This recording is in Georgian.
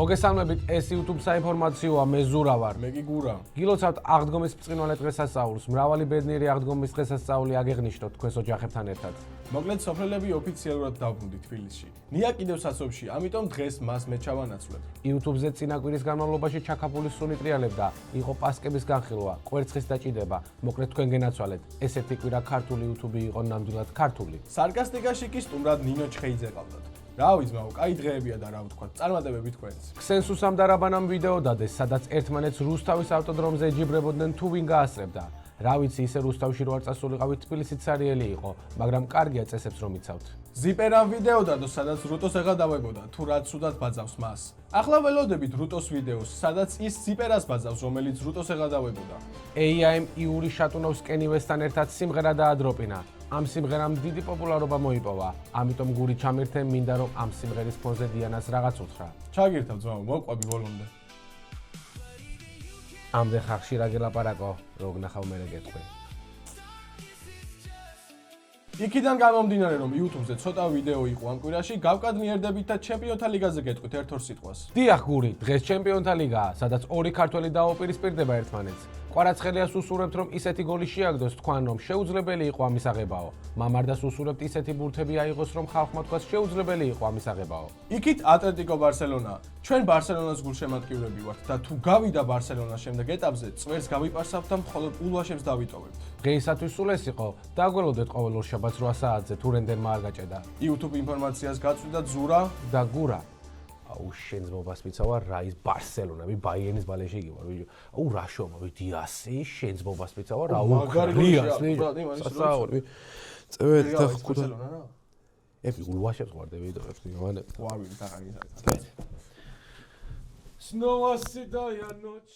მოგესალმებით, ეს YouTube საინფორმაციოა, მე ზურა ვარ. მე კი გურა. გილოცავთ აღდგომის ბრწყინვალე დღესასწაულს. მრავალი ბედნიერი აღდგომის დღესასწაული აგეღნიშნოთ თქვენს ოჯახებთან ერთად. მოკლედ სოფლელები ოფიციალურად დაბრუნდი თბილისში. ნია კიდევ საცობში, ამიტომ დღეს მას მე ჩავანაცვლებ. YouTube-ზე წინა კვირის განმავლობაში ჩაქაფული სუნი ტრიალებდა, იყო პასკების განხილვა, კვერცხის დაჭიდება. მოკლედ თქვენ გენაცვალეთ, ესეთი კვირა ქართული YouTube-ი იყო ნამდვილად ქართული. სარკასტიკაში კი სტუმრად ნინო ჩხეიძე ყავდათ. რავი ძმაო, კაი დღეებია და რა ვთქვა, წარმატებები თქვენს. ქსენსუსამ დარაბანამ ვიდეო დადეს, სადაც ერთმანეთს რუსთავის ავტოდრომზე ეჯიბრებოდნენ თუ ვინ გაასწრებდა. რა ვიცი, ისე რუსთავში რო არ წასულიყავით, თბილისით სარიელი იყო, მაგრამ კარგია წესებს რომ იცავთ. ზიპერამ ვიდეო დადო, სადაც რუტოს ეღადავებოდა, თუ რაც სუდად ბაძავს მას. ახლა ველოდებით რუტოს ვიდეოს, სადაც ის ზიპერას ბაძავს, რომელიც რუტოს ეღადავებოდა. AIM იური შატუნოვს კენივესთან ერთად სიმღერა დაადროპინა. ამ სიმღერამ დიდი პოპულარობა მოიპოვა, ამიტომ გური ჩამირთე, მინდა რომ ამ სიმღერის ფონზე დიანას რაღაც უთხრა. ჩაგირთავ ძმაო, მოვყვები ბოლომდე. ამდე ხახში რა გელაპარაკო, რო გნახავ მე გეტყვი. იქიდან გამომდინარე, რომ YouTube-ზე ცოტა ვიდეო იყო ამ კვირაში, გავკადნიერდებით და ჩემპიონთა ლიგაზე გეტყვით ერთ-ორ სიტყვას. დიახ გური, დღეს ჩემპიონთა ლიგაა, სადაც ორი ქართველი დაუპირისპირდება ერთმანეთს. კვარაცხელიას უსურვებთ, რომ ისეთი გოლი შეაგდოს, თქვან რომ შეუძლებელი იყო ამის აღებაო. მამარდას უსურვებთ, ისეთი ბურთები აიღოს, რომ ხალხმა თქვას შეუძლებელი იყო ამის აღებაო. იქით ატლეტიკო ბარსელონა. ჩვენ ბარსელონას გულშემატკივრები ვართ და თუ გავიდა ბარსელონა შემდეგ ეტაპზე, წვერს გავიპარსავთ და მხოლოდ ულვაშებს დავიტოვებთ. დღეისათვის სულ ეს იყო. დაგველოდეთ ყოველ ორშაბათს 8 საათზე, თუ რენდენმა არ გაჭედა. YouTube ინფორმაციას გაწვიდა ზურა და გურა. აუ შენს მობას მიცავა რა ის ბარსელონა, ბაიერნის ბალეში იგივარ ვიჯო. აუ რა შომა, დიასი შენს მობას მიცავა რა უკრიას ვიჯო. წევეთ და ბარსელონა რა? ეფი ულვაშებს ვარ და ვიდოებს მანე. ვავი და აღარ იზარდა. Снова седая ночь.